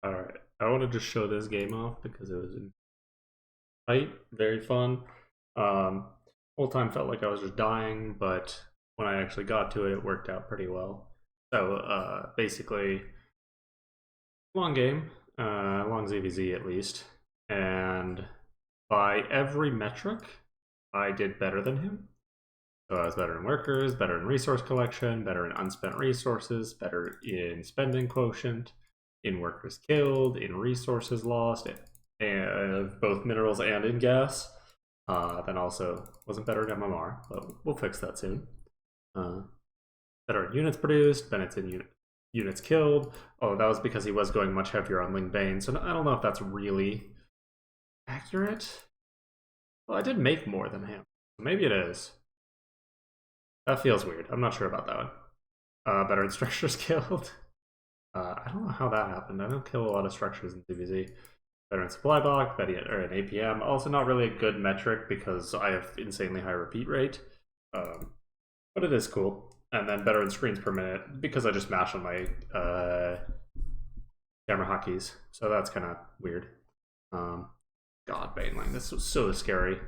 Alright, I want to just show this game off because it was tight, very fun. Whole time felt like I was just dying, but when I actually got to it, it worked out pretty well. So basically, long game, long ZVZ at least, and by every metric, I did better than him. So I was better in workers, better in resource collection, better in unspent resources, better in spending quotient, in workers killed, in resources lost, and both minerals and in gas. Then also wasn't better in MMR, but we'll fix that soon. Better in units produced, Bennett's in units killed. Oh, that was because he was going much heavier on Ling Bane, so I don't know if that's really accurate. Well, I did make more than him, so maybe it is. That feels weird. I'm not sure about that one. Better in structures killed. I don't know how that happened. I don't kill a lot of structures in DBZ. Better in supply block, better in APM. Also not really a good metric because I have insanely high repeat rate. But it is cool. And then better in screens per minute because I just mash on my camera hotkeys. So that's kind of weird. God, Baneling, this was so scary.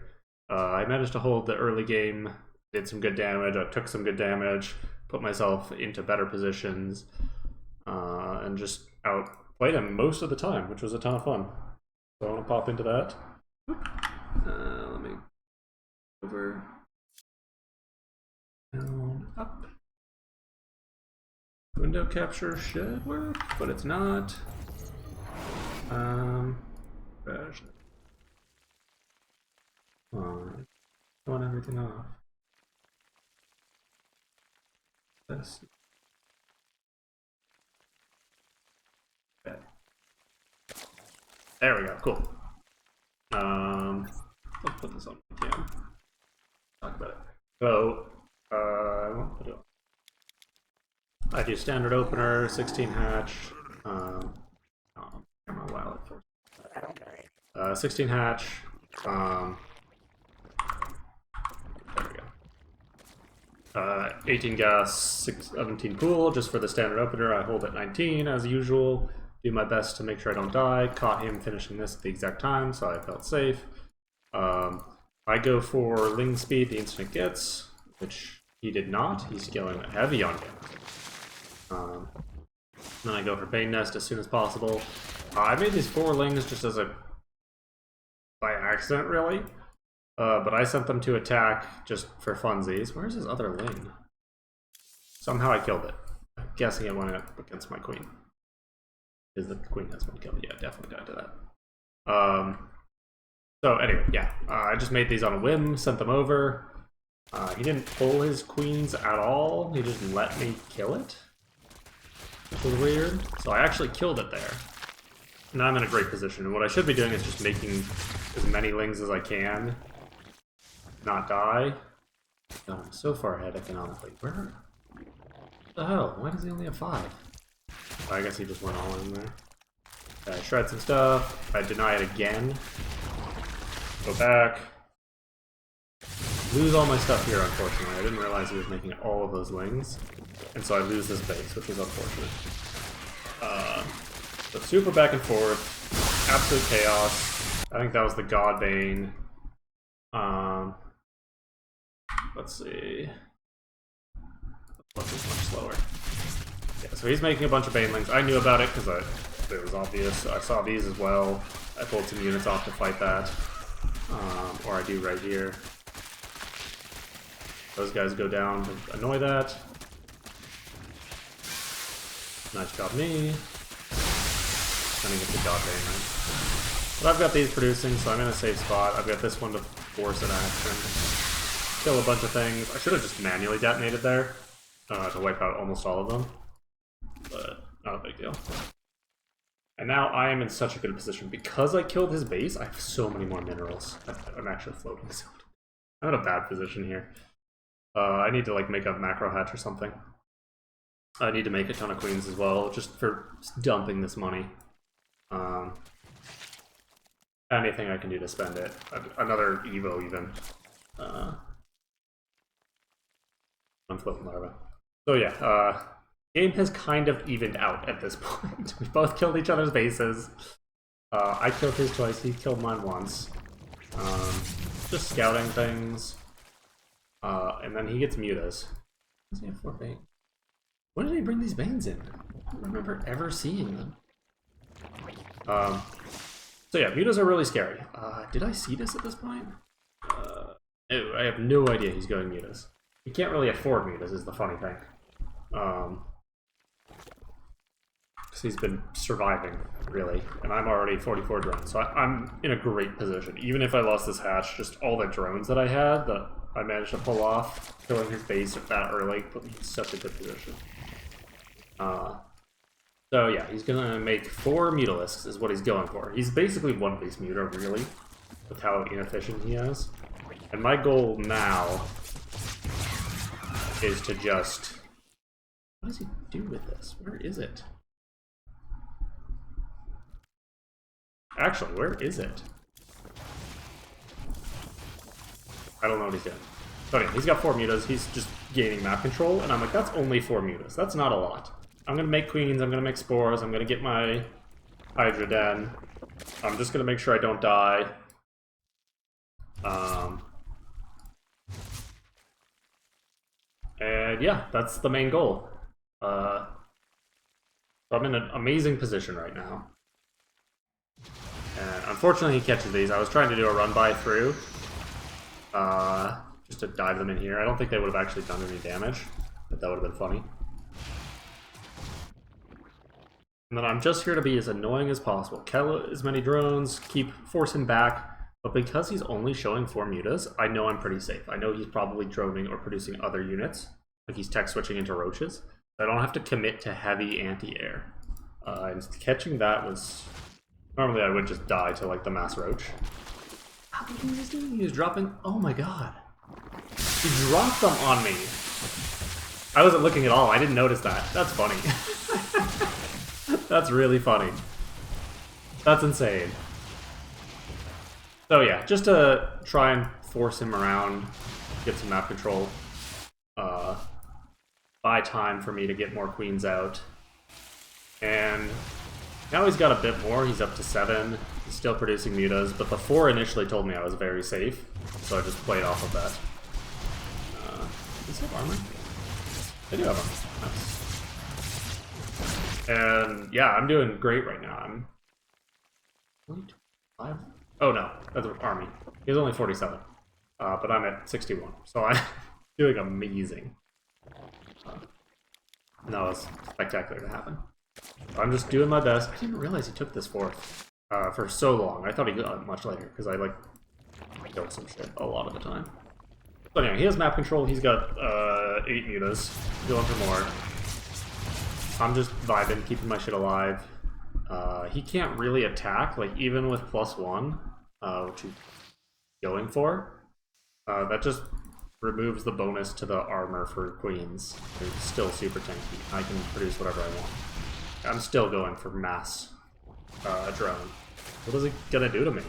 I managed to hold the early game, did some good damage, I took some good damage, put myself into better positions, and just outplayed him most of the time, which was a ton of fun. So I want to pop into that. Let me over, down, up. Window capture should work, but it's not. Crash. Come on. I want everything off. This. Okay. There we go. Cool. Let's put this on cam. Talk about it. So, I won't put it on. I do standard opener, 16 hatch. Camera while it first. 16 hatch. There we go. 18 gas, 17 pool, just for the standard opener. I hold at 19 as usual. Do my best to make sure I don't die. Caught him finishing this at the exact time, so I felt safe. I go for Ling speed the instant it gets, which he did not. He's going heavy on gas. Then I go for Bane Nest as soon as possible. I made these 4 Lings just as by accident, really. But I sent them to attack just for funsies. Where's his other Ling? Somehow I killed it. I'm guessing it went up against my queen. Because the queen has been killed. Yeah, definitely died to that. So anyway, yeah. I just made these on a whim, sent them over. He didn't pull his queens at all. He just let me kill it. Which was weird. So I actually killed it there. Now I'm in a great position. And what I should be doing is just making as many Lings as I can. Not die. God, I'm so far ahead economically. Where the hell? Why does he only have 5? I guess he just went all in there. I shred some stuff. I deny it again. Go back. Lose all my stuff here, unfortunately. I didn't realize he was making all of those Lings. And so I lose this base, which is unfortunate. But super back and forth. Absolute chaos. I think that was the Godbane. Let's see. Plus is much slower. Yeah, so he's making a bunch of Banelings. I knew about it because it was obvious. I saw these as well. I pulled some units off to fight that. Or I do right here. Those guys go down to annoy that. Nice job, me. Then he gets a Godbane, right? But I've got these producing, so I'm in a safe spot. I've got this one to force an action. Kill a bunch of things. I should have just manually detonated there to wipe out almost all of them. But not a big deal. And now I am in such a good position. Because I killed his base, I have so many more minerals. I'm actually floating soon. I'm in a bad position here. I need to like make a macro hatch or something. I need to make a ton of queens as well, just for dumping this money. Anything I can do to spend it. Another Evo even. I'm floating larva. So yeah, Game has kind of evened out at this point. We both killed each other's bases. I killed his twice, he killed mine once. Just scouting things. And then he gets mutas. Does he have 4 Bane? When did he bring these Banes in? I don't remember ever seeing them. So yeah, mutas are really scary. Did I see this at this point? No, I have no idea he's going mutas. He can't really afford mutas is the funny thing. Because he's been surviving, really. And I'm already 44 drones, so I'm in a great position. Even if I lost this hatch, just all the drones that I had that I managed to pull off, killing his base that early, put me in such a good position. So yeah, he's gonna make 4 Mutalisks is what he's going for. He's basically one base muta, really, with how inefficient he is. And my goal now is to just... What does he do with this? Where is it? Actually, where is it? I don't know what he's doing. But anyway, he's got 4 mutas, he's just gaining map control, and I'm like, that's only 4 mutas. That's not a lot. I'm gonna make queens, I'm gonna make spores, I'm gonna get my Hydra Den. I'm just gonna make sure I don't die. And yeah, that's the main goal. So I'm in an amazing position right now. And unfortunately he catches these. I was trying to do a run by through. Just to dive them in here. I don't think they would have actually done any damage, but that would have been funny. And then I'm just here to be as annoying as possible. Kill as many drones, force him back. But because he's only showing 4 mutas, I know I'm pretty safe. I know he's probably droning or producing other units. Like he's tech switching into roaches. I don't have to commit to heavy anti-air. And catching that was... Normally I would just die to like the mass roach. How did he was doing? He was dropping... Oh my god. He dropped them on me. I wasn't looking at all. I didn't notice that. That's funny. That's really funny. That's insane. So yeah, just to try and force him around, get some map control, buy time for me to get more queens out. And now he's got a bit more. He's up to 7. He's still producing mutas, but the 4 initially told me I was very safe, so I just played off of that. Does he have armor? They do have armor. Nice. And yeah, I'm doing great right now. I'm 25. Oh no, that's army. He's only 47, but I'm at 61, so I'm doing amazing. And that was spectacular to happen. I'm just doing my best. I didn't realize he took this fourth for so long. I thought he got much later, because I, like, killed some shit a lot of the time. But anyway, he has map control. He's got 8 mutas. Going for more. I'm just vibing, keeping my shit alive. He can't really attack, like, even with +1, which he's going for. That just removes the bonus to the armor for queens. They're still super tanky. I can produce whatever I want. I'm still going for mass drone. What is he gonna do to me?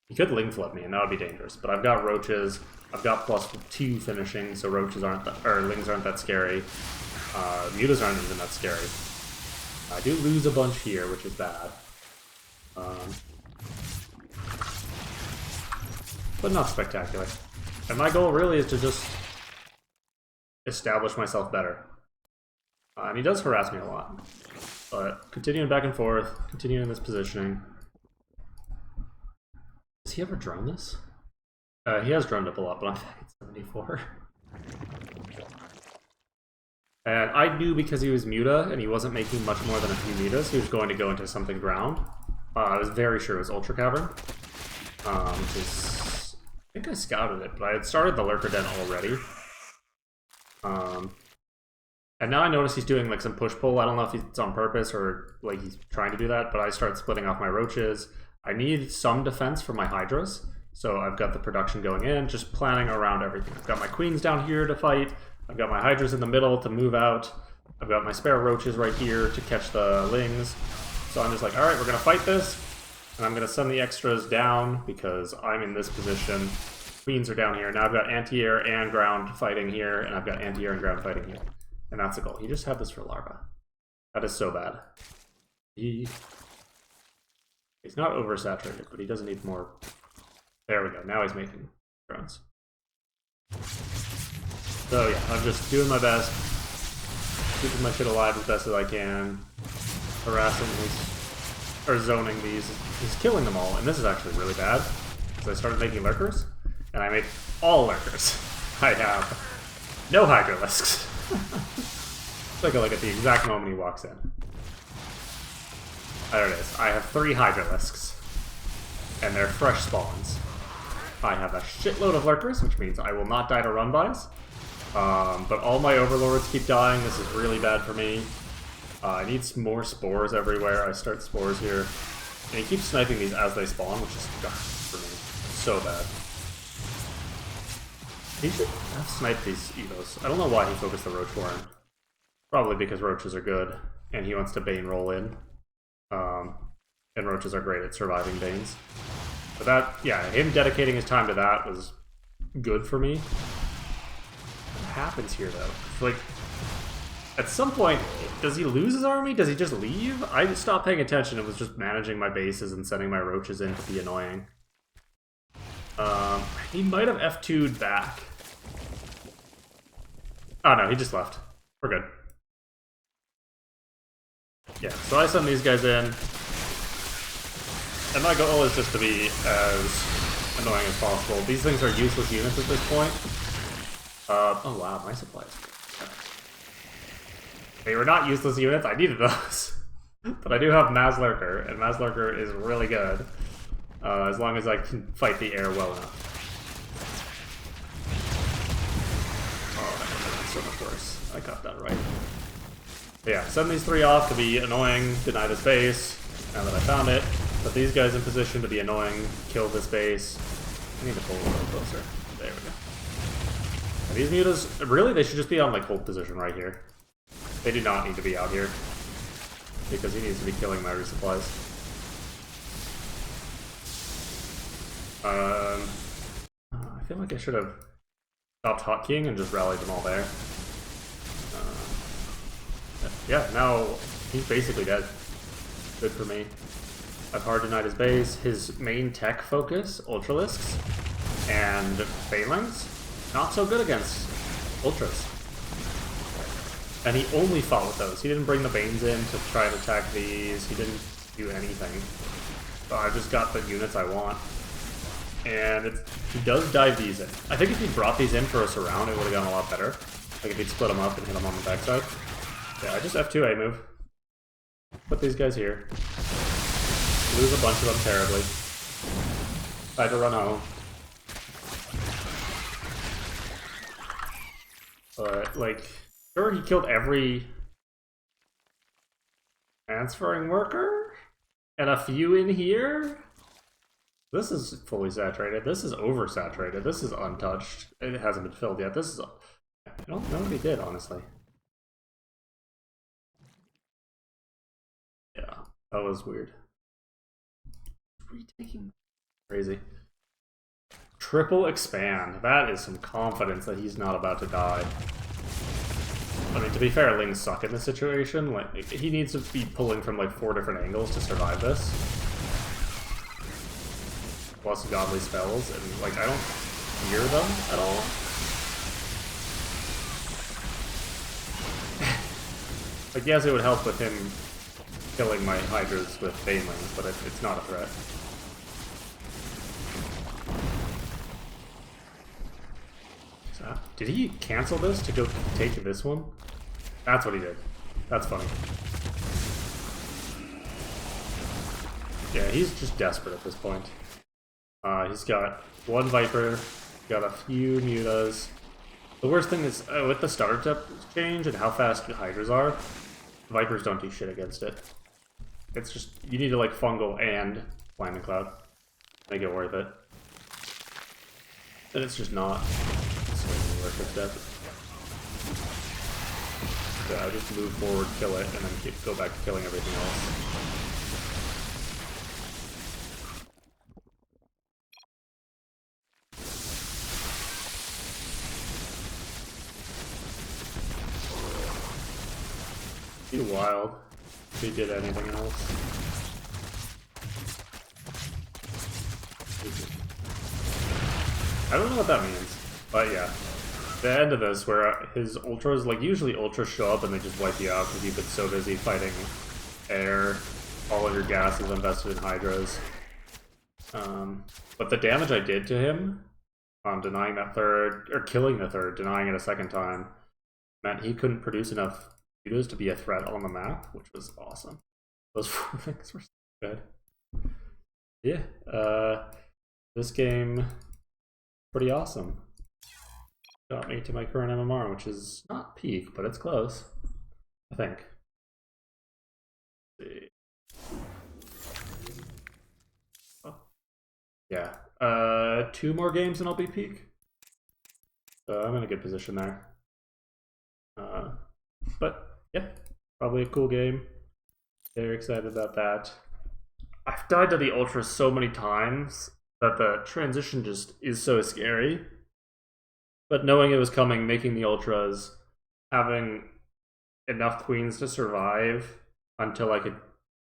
He could ling flip me, and that would be dangerous. But I've got roaches. I've got +2 finishing, so roaches aren't that, or lings aren't that scary. Mutas aren't even that scary. I do lose a bunch here, which is bad. But not spectacular. And my goal really is to just establish myself better. And he does harass me a lot. But continuing back and forth, continuing this positioning. Does he ever drone this? He has droned up a lot, but I'm back at 74. And I knew because he was muta and he wasn't making much more than a few mutas, he was going to go into something ground. I was very sure it was Ultra Cavern. Which is... I think I scouted it, but I had started the Lurker Den already. And now I notice he's doing like some push-pull. I don't know if it's on purpose or like he's trying to do that, but I start splitting off my roaches. I need some defense for my Hydras, so I've got the production going in, just planning around everything. I've got my queens down here to fight. I've got my Hydras in the middle to move out. I've got my spare roaches right here to catch the lings. So I'm just like, alright, we're going to fight this. And I'm going to send the extras down because I'm in this position. Queens are down here. Now I've got anti-air and ground fighting here, and I've got anti-air and ground fighting here. And that's the goal. He just had this for larva. That is so bad. He's not oversaturated, but he doesn't need more. There we go. Now he's making drones. So yeah, I'm just doing my best, keeping my shit alive as best as I can, harassing these, or zoning these. He's killing them all, and this is actually really bad, because I started making lurkers, and I made all lurkers. I have no Hydralisks. Take a look at the exact moment he walks in. There it is. I have 3 Hydralisks, and they're fresh spawns. I have a shitload of lurkers, which means I will not die to run-bys. But all my overlords keep dying. This is really bad for me. I need some more spores everywhere. I start spores here. And he keeps sniping these as they spawn, which is for me so bad. He should have sniped these Evos. I don't know why he focused the Roach Warren. Probably because roaches are good, and he wants to Bane roll in. And roaches are great at surviving Banes. But that, yeah, him dedicating his time to that was good for me. What happens here, though? Like, at some point, does he lose his army? Does he just leave? I stopped paying attention and was just managing my bases and sending my roaches in to be annoying. He might have F2'd back. Oh no, he just left. We're good. Yeah, so I send these guys in. And my goal is just to be as annoying as possible. These things are useless units at this point. Oh wow, my supplies. They were not useless units, I needed those. But I do have Mazlurker, and Mazlurker is really good. As long as I can fight the air well enough. Oh, that's so much worse. I got that right. But yeah, send these 3 off to be annoying, deny this base, now that I found it. Put these guys in position to be annoying, kill this base. I need to pull a little closer. There we go. And these mutas, really, they should just be on like hold position right here. They do not need to be out here. Because he needs to be killing my resupplies. I feel like I should have stopped hotkeying and just rallied them all there. Yeah, now he's basically dead. Good for me. I've hard denied his base. His main tech focus, Ultralisks and Banelings, not so good against Ultras. And he only fought with those. He didn't bring the Banes in to try and attack these. He didn't do anything. So I just got the units I want. And he does dive these in. I think if he brought these in for a surround, it would have gone a lot better. Like if he'd split them up and hit them on the backside. Yeah, I just F2A move. Put these guys here. Lose a bunch of them terribly. Tried to run home. But, like, sure, he killed every transferring worker? And a few in here? This is fully saturated. This is oversaturated. This is untouched. It hasn't been filled yet. This is... I don't know what he did, honestly. Yeah, that was weird. Retaking. Crazy. Triple expand. That is some confidence that he's not about to die. I mean, to be fair, Lings suck in this situation. Like, he needs to be pulling from like 4 different angles to survive this. Plus godly spells, and like I don't fear them at all. Like, yes, it would help with him killing my Hydras with Banelings, but it's not a threat. So, did he cancel this to go take this one? That's what he did. That's funny. Yeah, he's just desperate at this point. He's got 1 Viper, got a few Mutas. The worst thing is, with the startup change and how fast Hydras are, Vipers don't do shit against it. It's just, you need to like fungal and Flaming Cloud. Make it worth it. And it's just not. It's worth it step. So I just move forward, kill it, and then go back to killing everything else. Be wild if he did anything else. I don't know what that means, but yeah. The end of this, where his ultras, like usually ultras show up and they just wipe you out because you've been so busy fighting air, all of your gas is invested in hydras. But the damage I did to him, denying that third, or killing the third, denying it a second time, meant he couldn't produce enough mutas to be a threat on the map, which was awesome. Those 4 things were so good. Yeah, this game, pretty awesome. Got me to my current MMR, which is not peak, but it's close, I think. Let's see. Oh. Yeah, 2 more games and I'll be peak. So I'm in a good position there. But yeah, probably a cool game. Very excited about that. I've died to the Ultra so many times that the transition just is so scary. But knowing it was coming, making the Ultras, having enough queens to survive until I could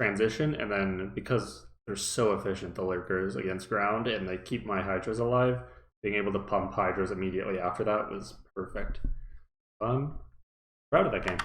transition, and then because they're so efficient, the lurkers against ground, and they keep my hydras alive, being able to pump hydras immediately after that was perfect. Proud of that game.